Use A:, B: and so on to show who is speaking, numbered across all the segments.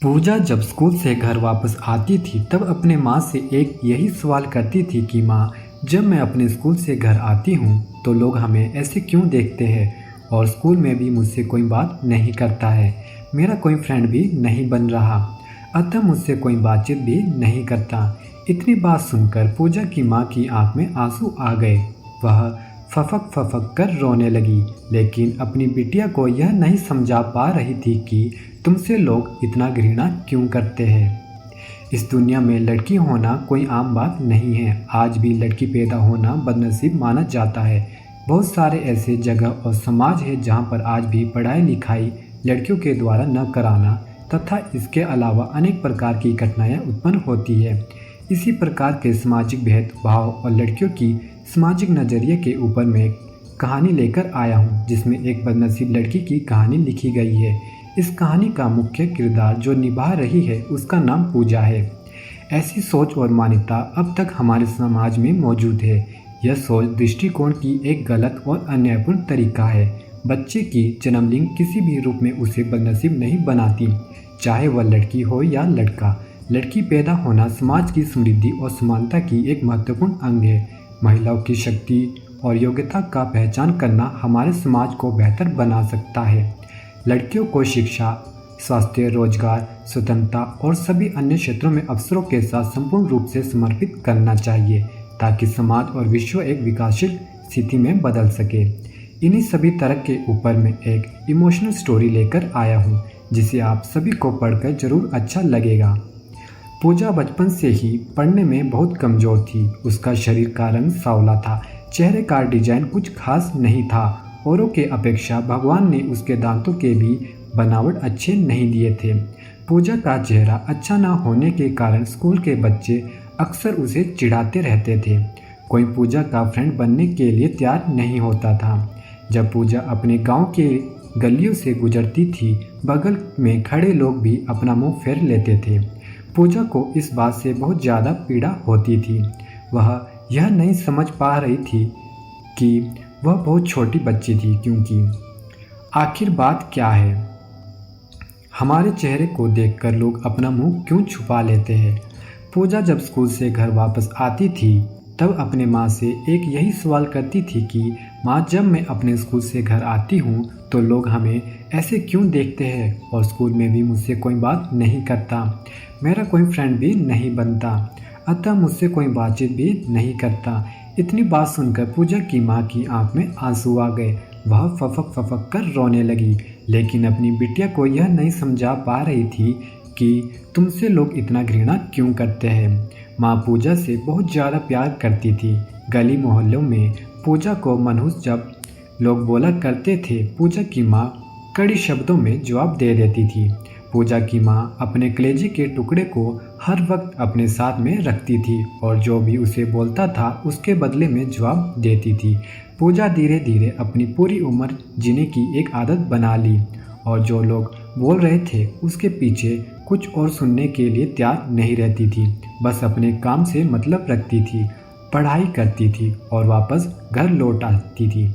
A: पूजा जब स्कूल से घर वापस आती थी तब अपने माँ से एक यही सवाल करती थी कि माँ, जब मैं अपने स्कूल से घर आती हूँ तो लोग हमें ऐसे क्यों देखते हैं और स्कूल में भी मुझसे कोई बात नहीं करता है। मेरा कोई फ्रेंड भी नहीं बन रहा, अतः मुझसे कोई बातचीत भी नहीं करता। इतनी बात सुनकर पूजा की माँ की आंख में आंसू आ गए। वह फफक फफक कर रोने लगी, लेकिन अपनी बिटिया को यह नहीं समझा पा रही थी कि तुमसे लोग इतना घृणा क्यों करते हैं। इस दुनिया में लड़की होना कोई आम बात नहीं है। आज भी लड़की पैदा होना बदनसीब माना जाता है। बहुत सारे ऐसे जगह और समाज है जहाँ पर आज भी पढ़ाई लिखाई लड़कियों के द्वारा न कराना तथा इसके अलावा अनेक प्रकार की कठिनाइयाँ उत्पन्न होती है। इसी प्रकार के सामाजिक भेदभाव और लड़कियों की सामाजिक नज़रिए के ऊपर मैं कहानी लेकर आया हूँ, जिसमें एक बदनसीब लड़की की कहानी लिखी गई है। इस कहानी का मुख्य किरदार जो निभा रही है उसका नाम पूजा है। ऐसी सोच और मान्यता अब तक हमारे समाज में मौजूद है। यह सोच दृष्टिकोण की एक गलत और अन्यायपूर्ण तरीका है। बच्चे की जन्मलिंग किसी भी रूप में उसे बदनसीब नहीं बनाती, चाहे वह लड़की हो या लड़का। लड़की पैदा होना समाज की समृद्धि और समानता की एक महत्वपूर्ण अंग है। महिलाओं की शक्ति और योग्यता का पहचान करना हमारे समाज को बेहतर बना सकता है। लड़कियों को शिक्षा, स्वास्थ्य, रोजगार, स्वतंत्रता और सभी अन्य क्षेत्रों में अवसरों के साथ संपूर्ण रूप से समर्पित करना चाहिए, ताकि समाज और विश्व एक विकासशील स्थिति में बदल सके। इन्हीं सभी तरह के ऊपर मैं एक इमोशनल स्टोरी लेकर आया हूँ, जिसे आप सभी को पढ़कर जरूर अच्छा लगेगा। पूजा बचपन से ही पढ़ने में बहुत कमज़ोर थी। उसका शरीर का रंग सांवला था, चेहरे का डिजाइन कुछ खास नहीं था। औरों के अपेक्षा भगवान ने उसके दांतों के भी बनावट अच्छे नहीं दिए थे। पूजा का चेहरा अच्छा ना होने के कारण स्कूल के बच्चे अक्सर उसे चिढ़ाते रहते थे। कोई पूजा का फ्रेंड बनने के लिए तैयार नहीं होता था। जब पूजा अपने गांव के गलियों से गुजरती थी, बगल में खड़े लोग भी अपना मुंह फेर लेते थे। पूजा को इस बात से बहुत ज़्यादा पीड़ा होती थी। वह यह नहीं समझ पा रही थी कि वह बहुत छोटी बच्ची थी, क्योंकि आखिर बात क्या है, हमारे चेहरे को देखकर लोग अपना मुंह क्यों छुपा लेते हैं। पूजा जब स्कूल से घर वापस आती थी तब अपने माँ से एक यही सवाल करती थी कि माँ, जब मैं अपने स्कूल से घर आती हूँ तो लोग हमें ऐसे क्यों देखते हैं और स्कूल में भी मुझसे कोई बात नहीं करता। मेरा कोई फ्रेंड भी नहीं बनता, अतः मुझसे कोई बातचीत भी नहीं करता। इतनी बात सुनकर पूजा की माँ की आंख में आंसू आ गए। वह फफक फफक कर रोने लगी, लेकिन अपनी बिटिया को यह नहीं समझा पा रही थी कि तुमसे लोग इतना घृणा क्यों करते हैं। माँ पूजा से बहुत ज़्यादा प्यार करती थी। गली मोहल्लों में पूजा को मनहूस जब लोग बोला करते थे, पूजा की माँ कड़ी शब्दों में जवाब दे देती थी। पूजा की माँ अपने कलेजे के टुकड़े को हर वक्त अपने साथ में रखती थी और जो भी उसे बोलता था उसके बदले में जवाब देती थी। पूजा धीरे धीरे अपनी पूरी उम्र जीने की एक आदत बना ली और जो लोग बोल रहे थे उसके पीछे कुछ और सुनने के लिए तैयार नहीं रहती थी। बस अपने काम से मतलब रखती थी, पढ़ाई करती थी और वापस घर लौट आती थी।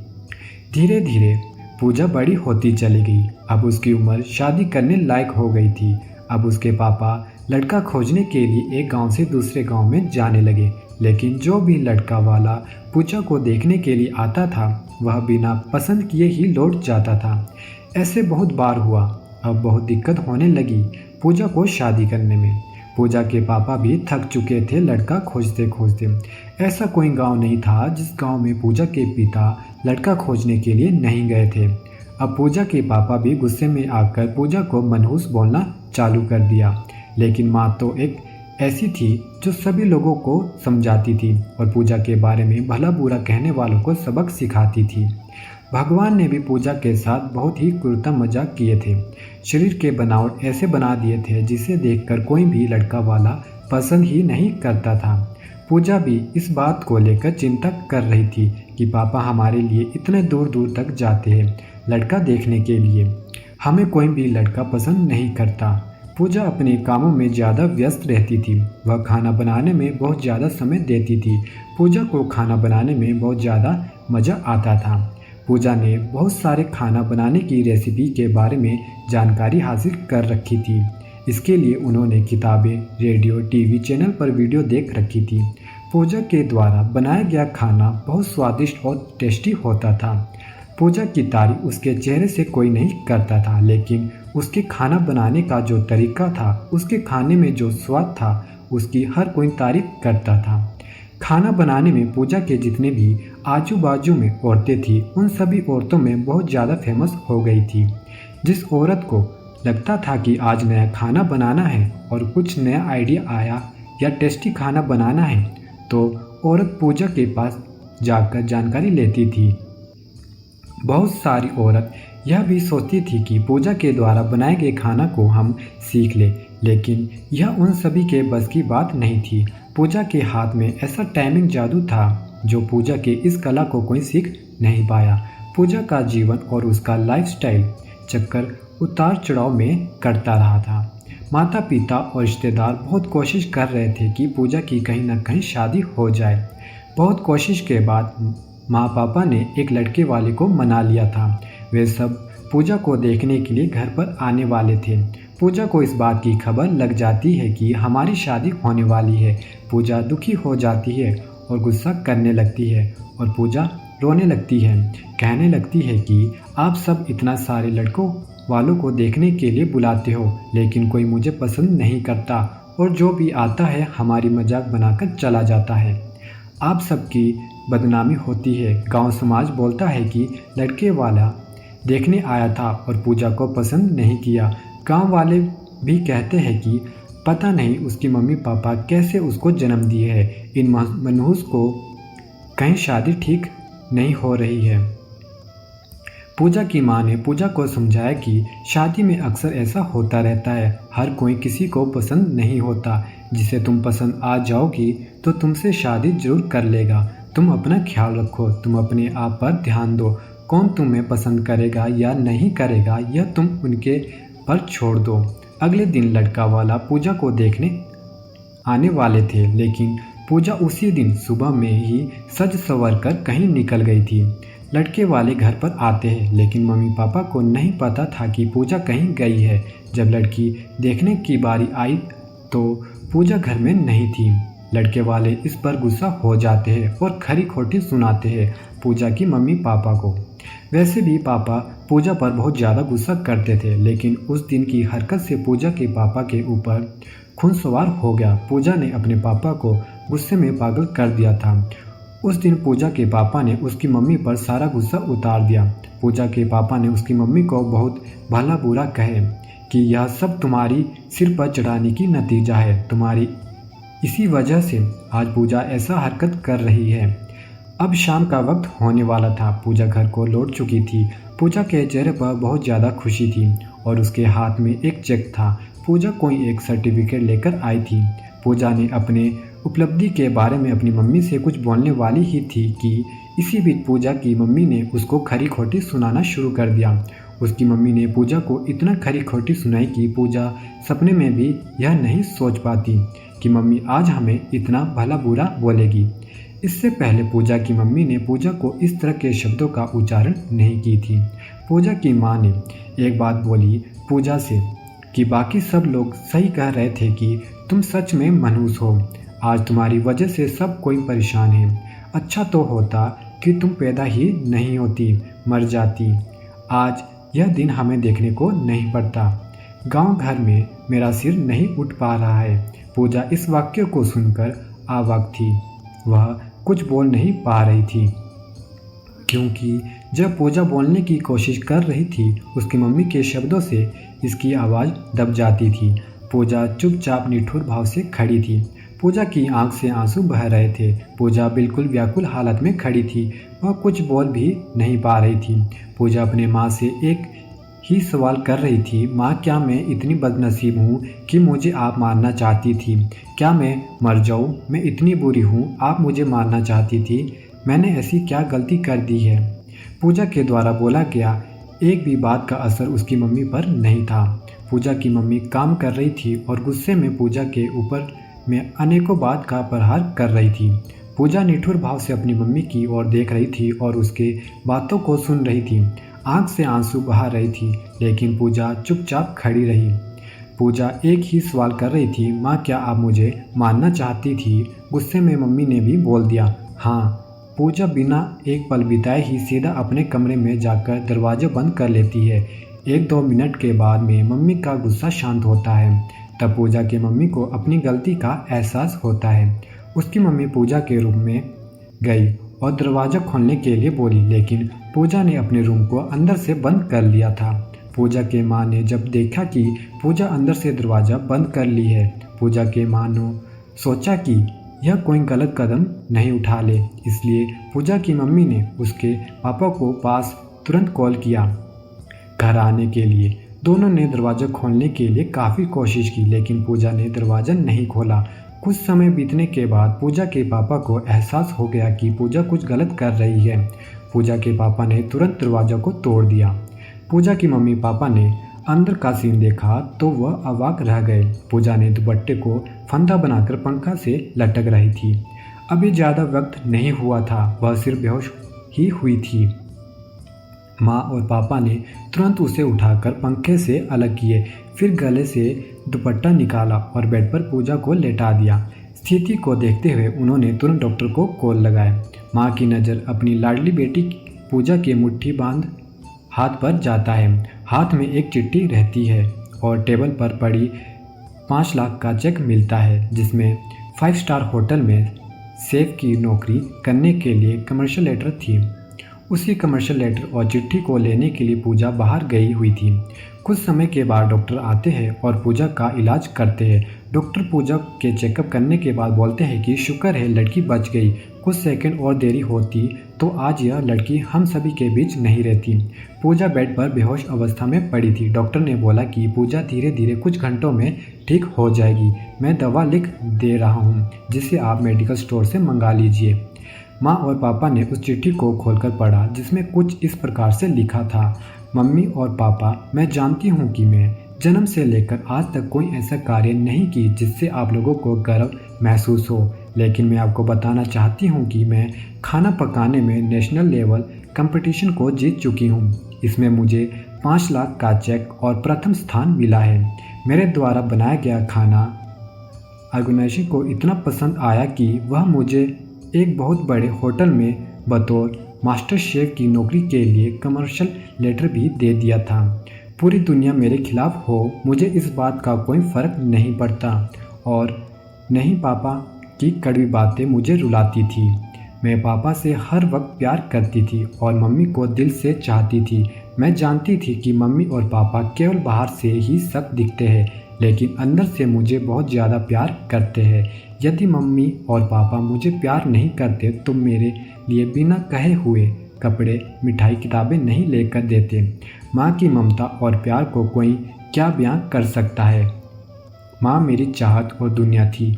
A: धीरे धीरे पूजा बड़ी होती चली गई। अब उसकी उम्र शादी करने लायक हो गई थी। अब उसके पापा लड़का खोजने के लिए एक गांव से दूसरे गांव में जाने लगे, लेकिन जो भी लड़का वाला पूजा को देखने के लिए आता था वह बिना पसंद किए ही लौट जाता था। ऐसे बहुत बार हुआ। अब बहुत दिक्कत होने लगी पूजा को शादी करने में। पूजा के पापा भी थक चुके थे लड़का खोजते खोजते। ऐसा कोई गांव नहीं था जिस गांव में पूजा के पिता लड़का खोजने के लिए नहीं गए थे। अब पूजा के पापा भी गुस्से में आकर पूजा को मनहूस बोलना चालू कर दिया, लेकिन माँ तो एक ऐसी थी जो सभी लोगों को समझाती थी और पूजा के बारे में भला बुरा कहने वालों को सबक सिखाती थी। भगवान ने भी पूजा के साथ बहुत ही क्रूरता मजाक किए थे। शरीर के बनावट ऐसे बना दिए थे जिसे देखकर कोई भी लड़का वाला पसंद ही नहीं करता था। पूजा भी इस बात को लेकर चिंता कर रही थी कि पापा हमारे लिए इतने दूर दूर तक जाते हैं लड़का देखने के लिए, हमें कोई भी लड़का पसंद नहीं करता। पूजा अपने कामों में ज़्यादा व्यस्त रहती थी। वह खाना बनाने में बहुत ज़्यादा समय देती थी। पूजा को खाना बनाने में बहुत ज़्यादा मज़ा आता था। पूजा ने बहुत सारे खाना बनाने की रेसिपी के बारे में जानकारी हासिल कर रखी थी। इसके लिए उन्होंने किताबें, रेडियो, टीवी चैनल पर वीडियो देख रखी थी। पूजा के द्वारा बनाया गया खाना बहुत स्वादिष्ट और टेस्टी होता था। पूजा की तारीफ उसके चेहरे से कोई नहीं करता था, लेकिन उसके खाना बनाने का जो तरीका था, उसके खाने में जो स्वाद था, उसकी हर कोई तारीफ करता था। खाना बनाने में पूजा के जितने भी आजू बाजू में औरतें थीं, उन सभी औरतों में बहुत ज़्यादा फेमस हो गई थी। जिस औरत को लगता था कि आज नया खाना बनाना है और कुछ नया आइडिया आया या टेस्टी खाना बनाना है, तो औरत पूजा के पास जाकर जानकारी लेती थी। बहुत सारी औरत यह भी सोचती थी कि पूजा के द्वारा बनाए गए खाना को हम सीख लें, लेकिन यह उन सभी के बस की बात नहीं थी। पूजा के हाथ में ऐसा टाइमिंग जादू था जो पूजा के इस कला को कोई सीख नहीं पाया। पूजा का जीवन और उसका लाइफस्टाइल चक्कर उतार चढ़ाव में करता रहा था। माता पिता और रिश्तेदार बहुत कोशिश कर रहे थे कि पूजा की कहीं न कहीं शादी हो जाए। बहुत कोशिश के बाद माँ पापा ने एक लड़के वाले को मना लिया था। वे सब पूजा को देखने के लिए घर पर आने वाले थे। पूजा को इस बात की खबर लग जाती है कि हमारी शादी होने वाली है। पूजा दुखी हो जाती है और गुस्सा करने लगती है और पूजा रोने लगती है। कहने लगती है कि आप सब इतना सारे लड़कों वालों को देखने के लिए बुलाते हो, लेकिन कोई मुझे पसंद नहीं करता और जो भी आता है हमारी मजाक बनाकर चला जाता है। आप सबकी बदनामी होती है। गांव समाज बोलता है कि लड़के वाला देखने आया था और पूजा को पसंद नहीं किया। गांव वाले भी कहते हैं कि पता नहीं उसकी मम्मी पापा कैसे उसको जन्म दिए है। इन मनहूस को कहीं शादी ठीक नहीं हो रही है। पूजा की मां ने पूजा को समझाया कि शादी में अक्सर ऐसा होता रहता है, हर कोई किसी को पसंद नहीं होता। जिसे तुम पसंद आ जाओगी तो तुमसे शादी जरूर कर लेगा। तुम अपना ख्याल रखो, तुम अपने आप पर ध्यान दो। कौन तुम्हें पसंद करेगा या नहीं करेगा यह तुम उनके पर छोड़ दो। अगले दिन लड़का वाला पूजा को देखने आने वाले थे, लेकिन पूजा उसी दिन सुबह में ही सज संवर कर कहीं निकल गई थी। लड़के वाले घर पर आते हैं, लेकिन मम्मी पापा को नहीं पता था कि पूजा कहीं गई है। जब लड़की देखने की बारी आई तो पूजा घर में नहीं थी। लड़के वाले इस पर गुस्सा हो जाते हैं और खरी खोटी सुनाते हैं पूजा की मम्मी पापा को। वैसे भी पापा पूजा पर बहुत ज़्यादा गुस्सा करते थे, लेकिन उस दिन की हरकत से पूजा के पापा के ऊपर खून सवार हो गया। पूजा ने अपने पापा को गुस्से में पागल कर दिया था। उस दिन पूजा के पापा ने उसकी मम्मी पर सारा गुस्सा उतार दिया। पूजा के पापा ने उसकी मम्मी को बहुत भला बुरा कहे कि यह सब तुम्हारी सिर पर चढ़ाने की नतीजा है। तुम्हारी इसी वजह से आज पूजा ऐसा हरकत कर रही है। अब शाम का वक्त होने वाला था। पूजा घर को लौट चुकी थी। पूजा के चेहरे पर बहुत ज़्यादा खुशी थी और उसके हाथ में एक चेक था। पूजा कोई एक सर्टिफिकेट लेकर आई थी। पूजा ने अपने उपलब्धि के बारे में अपनी मम्मी से कुछ बोलने वाली ही थी कि इसी बीच पूजा की मम्मी ने उसको खरी खोटी सुनाना शुरू कर दिया। उसकी मम्मी ने पूजा को इतना खरी खोटी सुनाई कि पूजा सपने में भी यह नहीं सोच पाती कि मम्मी आज हमें इतना भला बुरा बोलेगी। इससे पहले पूजा की मम्मी ने पूजा को इस तरह के शब्दों का उच्चारण नहीं की थी। पूजा की माँ ने एक बात बोली पूजा से कि बाकी सब लोग सही कह रहे थे कि तुम सच में मनहूस हो। आज तुम्हारी वजह से सब कोई परेशान है। अच्छा तो होता कि तुम पैदा ही नहीं होती, मर जाती। आज यह दिन हमें देखने को नहीं पड़ता। गांव घर में मेरा सिर नहीं उठ पा रहा है। पूजा इस वाक्य को सुनकर अवाक थी। वह कुछ बोल नहीं पा रही थी, क्योंकि जब पूजा बोलने की कोशिश कर रही थी उसकी मम्मी के शब्दों से इसकी आवाज़ दब जाती थी। पूजा चुपचाप निठुर भाव से खड़ी थी। पूजा की आंख से आंसू बह रहे थे। पूजा बिल्कुल व्याकुल हालत में खड़ी थी। वह कुछ बोल भी नहीं पा रही थी। पूजा अपने माँ से एक ही सवाल कर रही थी, माँ क्या मैं इतनी बदनसीब हूँ कि मुझे आप मारना चाहती थी? क्या मैं मर जाऊँ? मैं इतनी बुरी हूँ, आप मुझे मारना चाहती थी? मैंने ऐसी क्या गलती कर दी है? पूजा के द्वारा बोला गया एक भी बात का असर उसकी मम्मी पर नहीं था। पूजा की मम्मी काम कर रही थी और गुस्से में पूजा के ऊपर में अनेकों बात का प्रहार कर रही थी। पूजा निठुर भाव से अपनी मम्मी की ओर देख रही थी और उसके बातों को सुन रही थी। आंख से आंसू बहा रही थी, लेकिन पूजा चुपचाप खड़ी रही। पूजा एक ही सवाल कर रही थी, माँ क्या आप मुझे मारना चाहती थी? गुस्से में मम्मी ने भी बोल दिया। हाँ। पूजा बिना एक पल बिताए ही सीधा अपने कमरे में जाकर दरवाज़ा बंद कर लेती है। 1-2 मिनट के बाद में मम्मी का गुस्सा शांत होता है। तब पूजा की मम्मी को अपनी गलती का एहसास होता है। उसकी मम्मी पूजा के रूम में गई और दरवाज़ा खोलने के लिए बोली, लेकिन पूजा ने अपने रूम को अंदर से बंद कर लिया था। पूजा के माँ ने जब देखा कि पूजा अंदर से दरवाज़ा बंद कर ली है, पूजा के माँ ने सोचा कि यह कोई गलत कदम नहीं उठा ले, इसलिए पूजा की मम्मी ने उसके पापा को पास तुरंत कॉल किया घर आने के लिए। दोनों ने दरवाज़ा खोलने के लिए काफ़ी कोशिश की, लेकिन पूजा ने दरवाज़ा नहीं खोला। कुछ समय बीतने के बाद पूजा के पापा को एहसास हो गया कि पूजा कुछ गलत कर रही है। पूजा के पापा ने तुरंत दरवाज़ा को तोड़ दिया। पूजा की मम्मी पापा ने अंदर का सीन देखा तो वह अवाक रह गए। पूजा ने दुपट्टे को फंदा बनाकर पंखा से लटक रही थी। अभी ज़्यादा वक्त नहीं हुआ था, वह सिर्फ बेहोश ही हुई थी। माँ और पापा ने तुरंत उसे उठाकर पंखे से अलग किए, फिर गले से दुपट्टा निकाला और बेड पर पूजा को लेटा दिया। स्थिति को देखते हुए उन्होंने तुरंत डॉक्टर को कॉल लगाया। माँ की नज़र अपनी लाडली बेटी पूजा के मुट्ठी बांध हाथ पर जाता है। हाथ में एक चिट्ठी रहती है और टेबल पर पड़ी 5 लाख का चेक मिलता है, जिसमें 5 स्टार होटल में शेफ की नौकरी करने के लिए कमर्शियल लेटर थी। उसी कमर्शियल लेटर और चिट्ठी को लेने के लिए पूजा बाहर गई हुई थी। कुछ समय के बाद डॉक्टर आते हैं और पूजा का इलाज करते हैं। डॉक्टर पूजा के चेकअप करने के बाद बोलते हैं कि शुक्र है लड़की बच गई, कुछ सेकंड और देरी होती तो आज यह लड़की हम सभी के बीच नहीं रहती। पूजा बेड पर बेहोश अवस्था में पड़ी थी। डॉक्टर ने बोला कि पूजा धीरे धीरे कुछ घंटों में ठीक हो जाएगी। मैं दवा लिख दे रहा हूँ, जिसे आप मेडिकल स्टोर से मंगा लीजिए। माँ और पापा ने उस चिट्ठी को खोलकर पढ़ा, जिसमें कुछ इस प्रकार से लिखा था। मम्मी और पापा, मैं जानती हूँ कि मैं जन्म से लेकर आज तक कोई ऐसा कार्य नहीं की जिससे आप लोगों को गर्व महसूस हो, लेकिन मैं आपको बताना चाहती हूँ कि मैं खाना पकाने में नेशनल लेवल कंपटीशन को जीत चुकी हूँ। इसमें मुझे 5 लाख का चेक और प्रथम स्थान मिला है। मेरे द्वारा बनाया गया खाना ऑर्गेनाइजेशन को इतना पसंद आया कि वह मुझे एक बहुत बड़े होटल में बतौर मास्टर शेफ की नौकरी के लिए कमर्शियल लेटर भी दे दिया था। पूरी दुनिया मेरे खिलाफ हो, मुझे इस बात का कोई फ़र्क नहीं पड़ता और नहीं पापा की कड़वी बातें मुझे रुलाती थी। मैं पापा से हर वक्त प्यार करती थी और मम्मी को दिल से चाहती थी। मैं जानती थी कि मम्मी और पापा केवल बाहर से ही सख्त दिखते हैं, लेकिन अंदर से मुझे बहुत ज़्यादा प्यार करते हैं। यदि मम्मी और पापा मुझे प्यार नहीं करते तो मेरे लिए बिना कहे हुए कपड़े, मिठाई, किताबें नहीं लेकर देते। माँ की ममता और प्यार को कोई क्या बयां कर सकता है। माँ मेरी चाहत और दुनिया थी।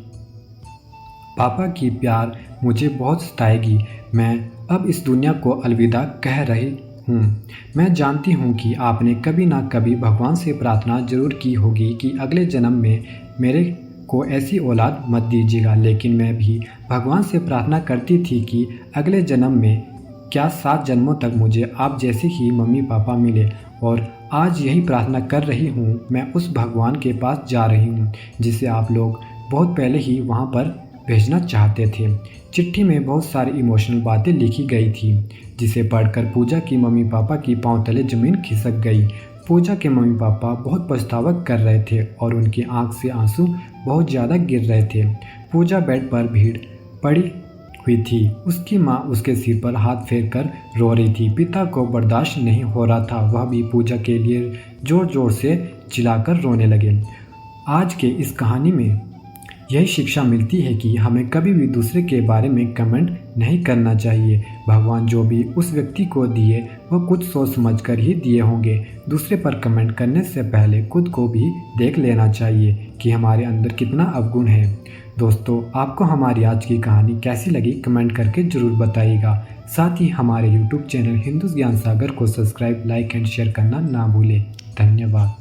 A: पापा की प्यार मुझे बहुत सताएगी। मैं अब इस दुनिया को अलविदा कह रही हूँ। मैं जानती हूँ कि आपने कभी ना कभी भगवान से प्रार्थना जरूर की होगी कि अगले जन्म में मेरे को ऐसी औलाद मत दीजिएगा, लेकिन मैं भी भगवान से प्रार्थना करती थी कि अगले जन्म में क्या 7 जन्मों तक मुझे आप जैसे ही मम्मी पापा मिले, और आज यही प्रार्थना कर रही हूँ। मैं उस भगवान के पास जा रही हूँ जिसे आप लोग बहुत पहले ही वहाँ पर भेजना चाहते थे। चिट्ठी में बहुत सारी इमोशनल बातें लिखी गई थी, जिसे पढ़कर पूजा की मम्मी पापा की पांव तले ज़मीन खिसक गई। पूजा के मम्मी पापा बहुत पछतावा कर रहे थे और उनकी आंख से आंसू बहुत ज़्यादा गिर रहे थे। पूजा बेड पर भीड़ पड़ी हुई थी। उसकी माँ उसके सिर पर हाथ फेर कर रो रही थी। पिता को बर्दाश्त नहीं हो रहा था, वह भी पूजा के लिए ज़ोर ज़ोर से चिल्लाकर रोने लगे। आज के इस कहानी में यही शिक्षा मिलती है कि हमें कभी भी दूसरे के बारे में कमेंट नहीं करना चाहिए। भगवान जो भी उस व्यक्ति को दिए वह कुछ सोच समझ कर ही दिए होंगे। दूसरे पर कमेंट करने से पहले खुद को भी देख लेना चाहिए कि हमारे अंदर कितना अवगुण है। दोस्तों, आपको हमारी आज की कहानी कैसी लगी कमेंट करके ज़रूर बताइएगा। साथ ही हमारे YouTube चैनल हिंदू ज्ञान सागर को सब्सक्राइब, लाइक एंड शेयर करना ना भूलें। धन्यवाद।